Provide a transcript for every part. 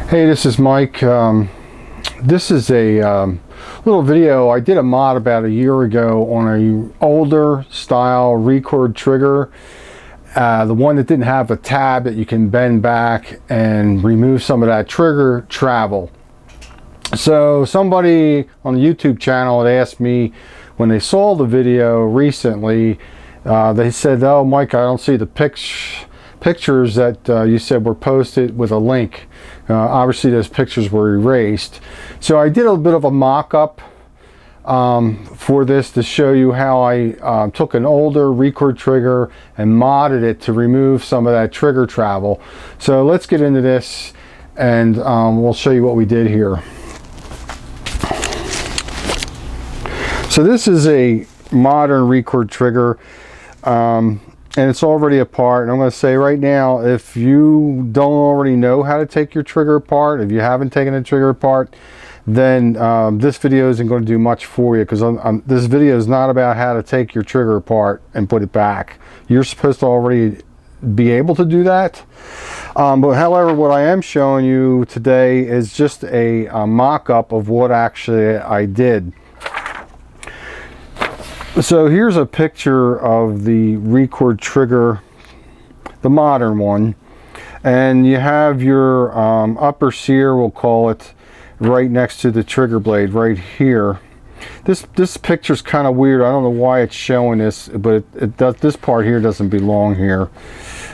Hey, this is Mike. This is a little video. I did a mod about a year ago on a older style Record trigger, the one that didn't have a tab that you can bend back and remove some of that trigger travel. So somebody on the YouTube channel had asked me when they saw the video recently, they said, "Oh Mike, I don't see the pictures that you said were posted with a link." Obviously those pictures were erased. So I did a bit of a mock-up for this to show you how I took an older Record trigger and modded it to remove some of that trigger travel. So let's get into this and we'll show you what we did here. So this is a modern Record trigger. And it's already apart, and I'm going to say right now, if you don't already know how to take your trigger apart, if you haven't taken the trigger apart, then this video isn't going to do much for you, because this video is not about how to take your trigger apart and put it back. You're supposed to already be able to do that. But however, what I am showing you today is just a mock-up of what actually I did. So here's a picture of the Record trigger, the modern one, and you have your upper sear, we'll call it, right next to the trigger blade right here. This picture's kind of weird. I don't know why it's showing this, but this part here doesn't belong here.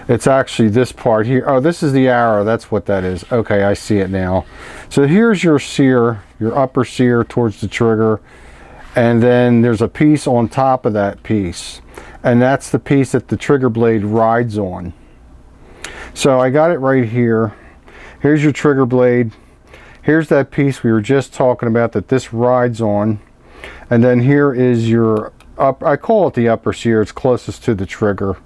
It's actually this part here. Oh, this is the arrow. That's what that is. Okay, I see it now. So here's your sear, your upper sear towards the trigger. And then there's a piece on top of that piece, and that's the piece that the trigger blade rides on. So I got it right here. Here's your trigger blade. Here's that piece we were just talking about that this rides on. And then here is your I call it the upper sear. It's closest to the trigger.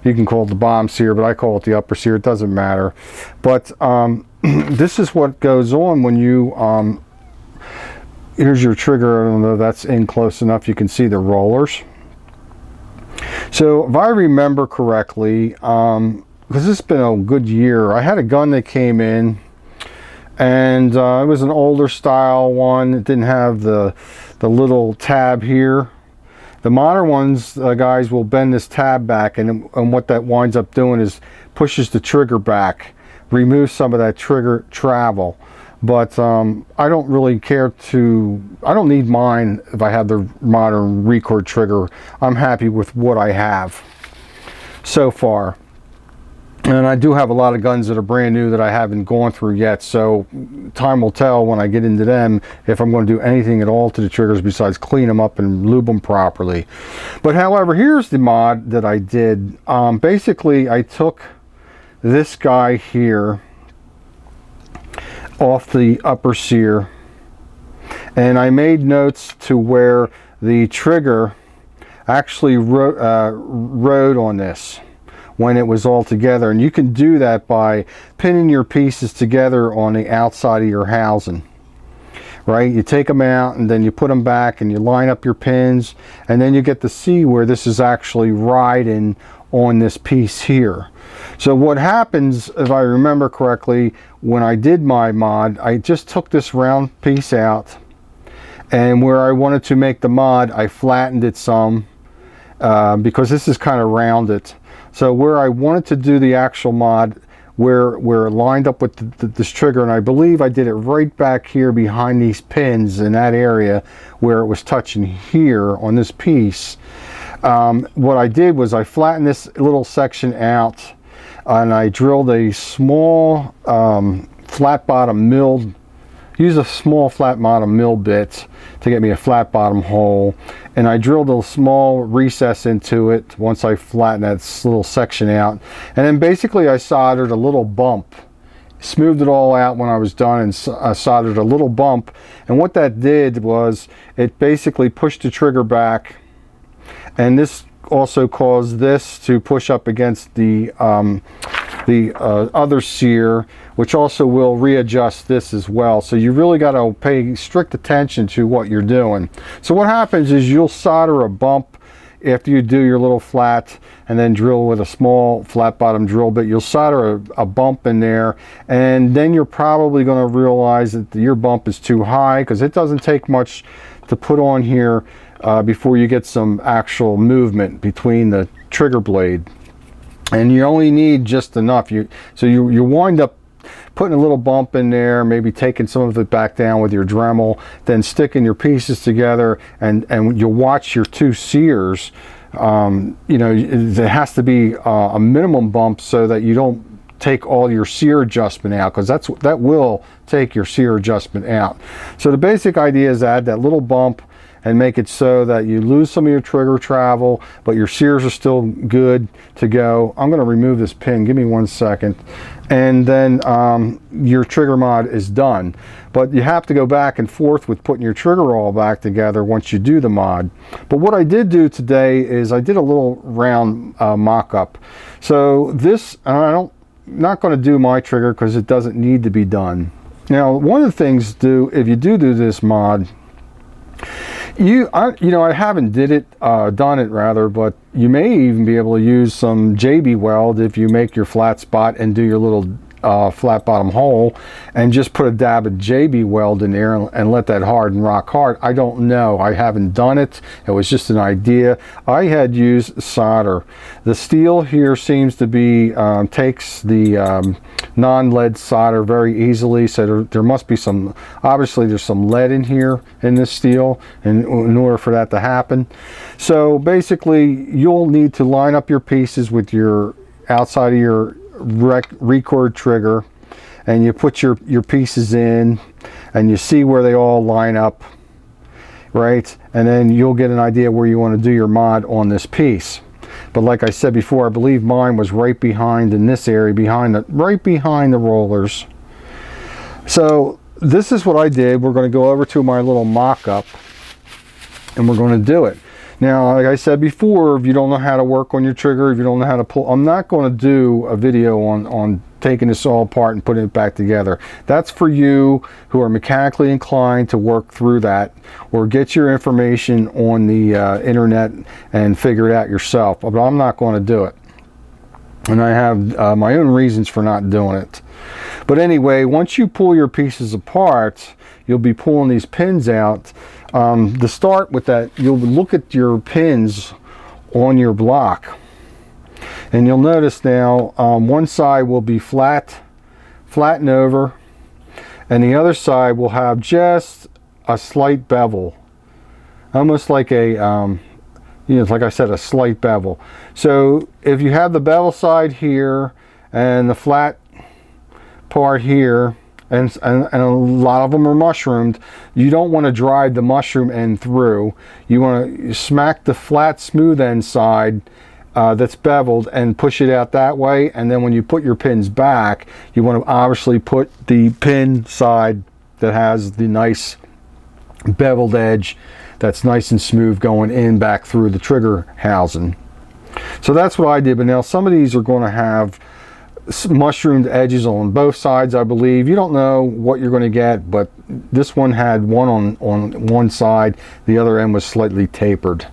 You can call it the bottom sear, but I call it the upper sear. It doesn't matter. But this is what goes on when you here's your trigger. I don't know if that's in close enough. You can see the rollers. So if I remember correctly, because it's been a good year, I had a gun that came in, and it was an older style one. It didn't have the little tab here. The modern ones, guys, will bend this tab back, and what that winds up doing is pushes the trigger back, removes some of that trigger travel. But I don't really care to, I don't need mine if I have the modern Record trigger. I'm happy with what I have so far. And I do have a lot of guns that are brand new that I haven't gone through yet. So time will tell when I get into them if I'm going to do anything at all to the triggers besides clean them up and lube them properly. But however, here's the mod that I did. Basically, I took this guy here off the upper sear, and I made notes to where the trigger actually rode on this when it was all together. And you can do that by pinning your pieces together on the outside of your housing, right? You take them out and then you put them back and you line up your pins, and then you get to see where this is actually riding on this piece here. So what happens, if I remember correctly, when I did my mod, I just took this round piece out, and where I wanted to make the mod, I flattened it some because this is kind of rounded. So where I wanted to do the actual mod, where it lined up with this trigger, and I believe I did it right back here behind these pins in that area where it was touching here on this piece. What I did was I flattened this little section out, and I drilled a small flat bottom milled, use a small flat bottom mill bit to get me a flat bottom hole, and I drilled a small recess into it once I flattened that little section out. And then basically I soldered a little bump, smoothed it all out when I was done, and soldered a little bump. And what that did was it basically pushed the trigger back, and this also caused this to push up against the other sear, which also will readjust this as well. So you really got to pay strict attention to what you're doing. So what happens is you'll solder a bump after you do your little flat and then drill with a small flat bottom drill bit, you'll solder a bump in there, and then you're probably going to realize that your bump is too high, because it doesn't take much to put on here before you get some actual movement between the trigger blade, and you only need just enough. So you wind up putting a little bump in there, maybe taking some of it back down with your Dremel, then sticking your pieces together, and you'll watch your two sears. You know, there has to be a minimum bump so that you don't take all your sear adjustment out, because that will take your sear adjustment out. So the basic idea is add that little bump and make it so that you lose some of your trigger travel, but your sears are still good to go. I'm going to remove this pin. Give me 1 second. And then your trigger mod is done. But you have to go back and forth with putting your trigger all back together once you do the mod. But what I did do today is I did a little round mock-up. So this, not going to do my trigger because it doesn't need to be done. Now, one of the things if you do this mod, I haven't done it rather, but you may even be able to use some JB Weld if you make your flat spot and do your little flat bottom hole, and just put a dab of JB Weld in there and let that harden rock hard. I don't know. I haven't done it. It was just an idea. I had used solder. The steel here seems to be takes the non-lead solder very easily, so there must be some, obviously there's some lead in here in this steel in order for that to happen. So basically you'll need to line up your pieces with your outside of your record trigger, and you put your pieces in and you see where they all line up, right? And then you'll get an idea where you want to do your mod on this piece. But like I said before, I believe mine was right behind in this area, right behind the rollers. So this is what I did. We're going to go over to my little mock-up and we're going to do it. Now, like I said before, if you don't know how to work on your trigger, if you don't know how to pull, I'm not going to do a video on taking this all apart and putting it back together. That's for you who are mechanically inclined to work through that, or get your information on the internet and figure it out yourself. But I'm not going to do it. And I have my own reasons for not doing it. But anyway, once you pull your pieces apart, you'll be pulling these pins out. To start with that, you'll look at your pins on your block, and you'll notice now one side will be flattened over, and the other side will have just a slight bevel, almost like a like I said, a slight bevel. So if you have the bevel side here and the flat part here, and a lot of them are mushroomed, you don't want to drive the mushroom end through. You want to smack the flat smooth end side that's beveled and push it out that way, and then when you put your pins back, you want to obviously put the pin side that has the nice beveled edge that's nice and smooth going in back through the trigger housing. So that's what I did. But now some of these are going to have mushroomed edges on both sides, I believe. You don't know what you're going to get, but this one had one on one side, the other end was slightly tapered.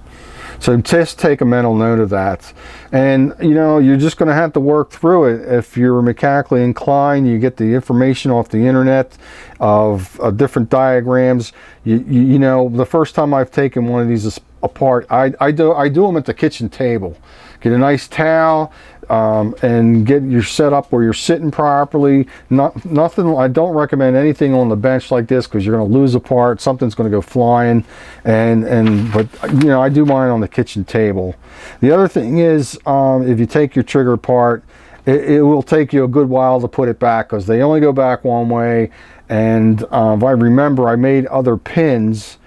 So just take a mental note of that. And you're just going to have to work through it. If you're mechanically inclined, you get the information off the internet of different diagrams. You know, the first time I've taken one of these apart, I do them at the kitchen table. Get a nice towel, and get your set up where you're sitting properly. Nothing. I don't recommend anything on the bench like this, because you're going to lose a part. Something's going to go flying. But I do mine on the kitchen table. The other thing is, if you take your trigger apart, it will take you a good while to put it back, because they only go back one way. And if I remember, I made other pins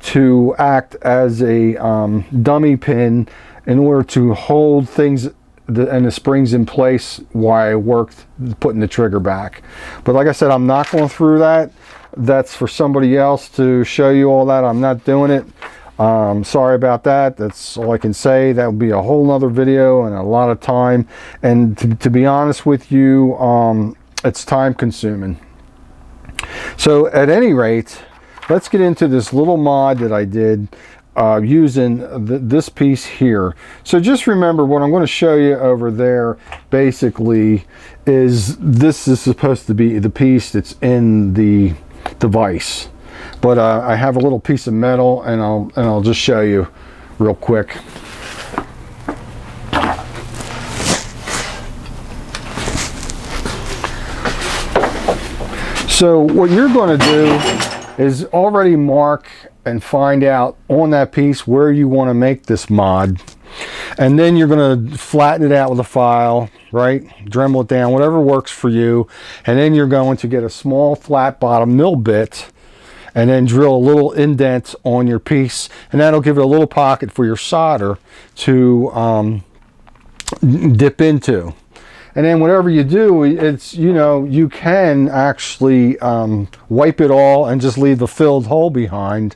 to act as a dummy pin in order to hold things and the springs in place while I worked putting the trigger back. But like I said, I'm not going through that. That's for somebody else to show you all that. I'm not doing it. Sorry about that. That's all I can say. That would be a whole nother video and a lot of time. And to be honest with you, it's time consuming. So at any rate, let's get into this little mod that I did. using this piece here. So just remember, what I'm going to show you over there basically is this is supposed to be the piece that's in the vise. But I have a little piece of metal, and I'll just show you real quick. So what you're going to do is already mark and find out on that piece where you want to make this mod, and then you're going to flatten it out with a file, right? Dremel it down, whatever works for you, and then you're going to get a small flat bottom mill bit and then drill a little indent on your piece, and that'll give it a little pocket for your solder to dip into. And then whatever you do, it's, you know, you can actually wipe it all and just leave the filled hole behind,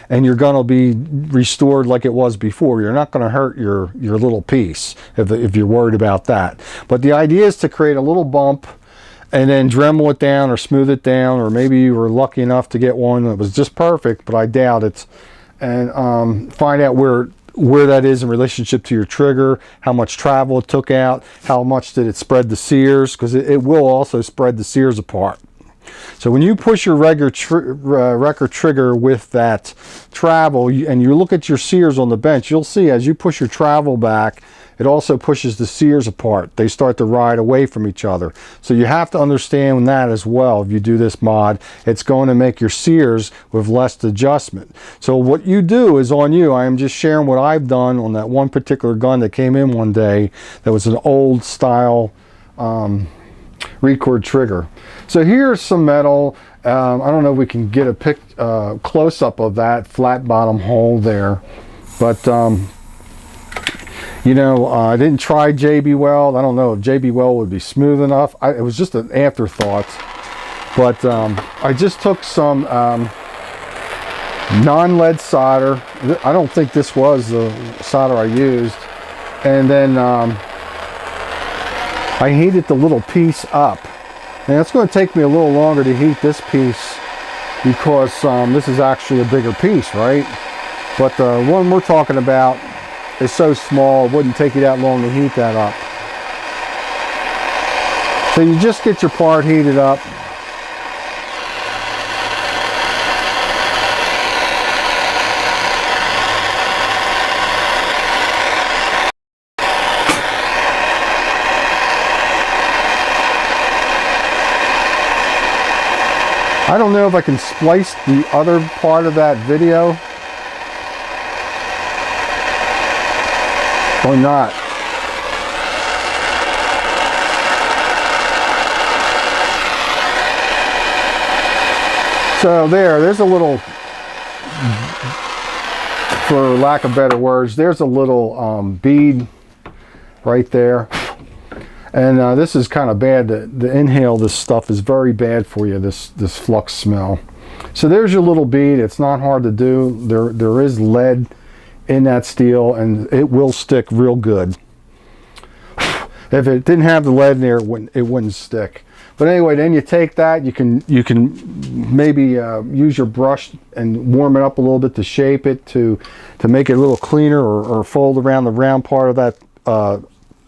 and you're going to be restored like it was before. You're not going to hurt your little piece if you're worried about that. But the idea is to create a little bump and then Dremel it down or smooth it down, or maybe you were lucky enough to get one that was just perfect, but I doubt it. And find out where that is in relationship to your trigger, how much travel it took out, how much did it spread the sears, because it will also spread the sears apart. So when you push your regular trigger with that travel, and you look at your sears on the bench, you'll see as you push your travel back, it also pushes the sears apart. They start to ride away from each other. So you have to understand that as well. If you do this mod, it's going to make your sears with less adjustment. So what you do is on you. I am just sharing what I've done on that one particular gun that came in one day that was an old style Record trigger. So here's some metal. I don't know if we can get a close-up of that flat bottom hole there, but you know, I didn't try JB Weld. I don't know if JB Weld would be smooth enough. It was just an afterthought. But I just took some non-lead solder. I don't think this was the solder I used. And then I heated the little piece up. And it's going to take me a little longer to heat this piece because this is actually a bigger piece, right? But the one we're talking about is so small, it wouldn't take you that long to heat that up. So you just get your part heated up. I don't know if I can splice the other part of that video or not. So there's a little, for lack of better words, there's a little bead right there. And this is kind of bad. The inhale this stuff is very bad for you, this flux smell. So there's your little bead. It's not hard to do. There is lead in that steel, and it will stick real good. If it didn't have the lead in there, it wouldn't stick. But anyway, then you take that, you can maybe use your brush and warm it up a little bit to shape it to make it a little cleaner, or fold around the round part of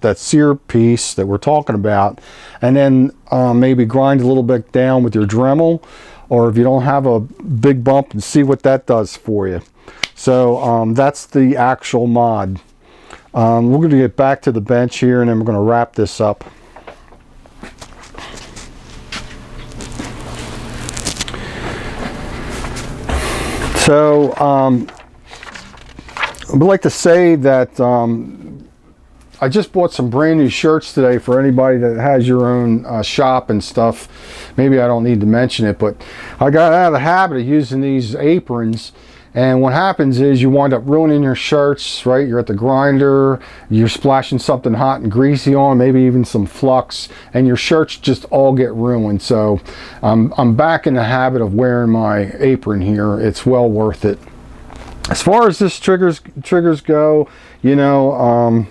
that sear piece that we're talking about, and then maybe grind a little bit down with your Dremel, or if you don't have a big bump, and see what that does for you. So that's the actual mod. We're going to get back to the bench here, and then we're going to wrap this up. So I would like to say that I just bought some brand new shirts today for anybody that has your own shop and stuff. Maybe I don't need to mention it, but I got out of the habit of using these aprons. And what happens is you wind up ruining your shirts, right? You're at the grinder, you're splashing something hot and greasy on, maybe even some flux, and your shirts just all get ruined. So I'm back in the habit of wearing my apron here. It's well worth it. As far as this triggers go, you know,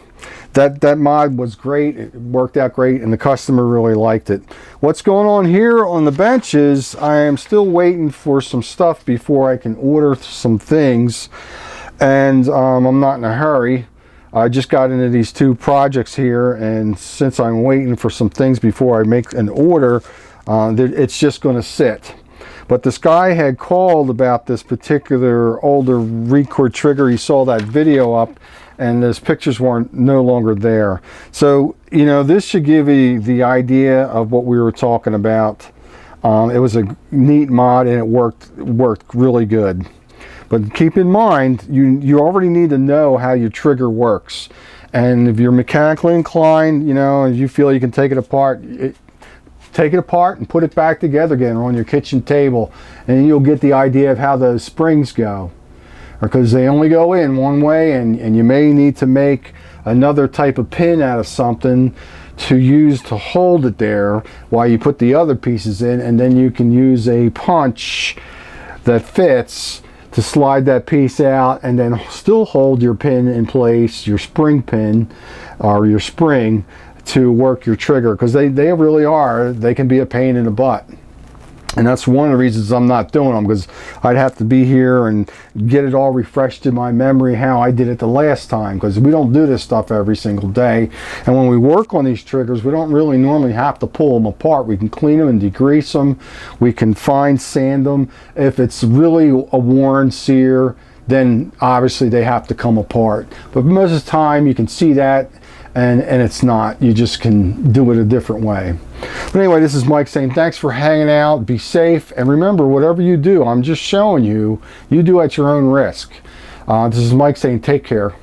that mod was great. It worked out great, and the customer really liked it. What's going on here on the bench is I am still waiting for some stuff before I can order some things. and I'm not in a hurry. I just got into these 2 projects here, and since I'm waiting for some things before I make an order, it's just going to sit. But this guy had called about this particular older Record trigger. He saw that video up, and those pictures weren't no longer there. So, you know, this should give you the idea of what we were talking about. It was a neat mod, and it worked really good. But keep in mind, you already need to know how your trigger works. And if you're mechanically inclined, you know, and you feel you can take it apart, take it apart and put it back together again on your kitchen table, and you'll get the idea of how those springs go. Because they only go in one way, and you may need to make another type of pin out of something to use to hold it there while you put the other pieces in, and then you can use a punch that fits to slide that piece out and then still hold your pin in place, your spring pin or your spring, to work your trigger, because they really are, they can be a pain in the butt. And that's one of the reasons I'm not doing them, because I'd have to be here and get it all refreshed in my memory how I did it the last time, because we don't do this stuff every single day. And when we work on these triggers, we don't really normally have to pull them apart. We can clean them and degrease them. We can fine sand them. If it's really a worn sear, then obviously they have to come apart. But most of the time you can see that, and it's not. You just can do it a different way. But anyway, this is Mike saying thanks for hanging out. Be safe, and remember, whatever you do, I'm just showing you, you do at your own risk. This is Mike saying take care.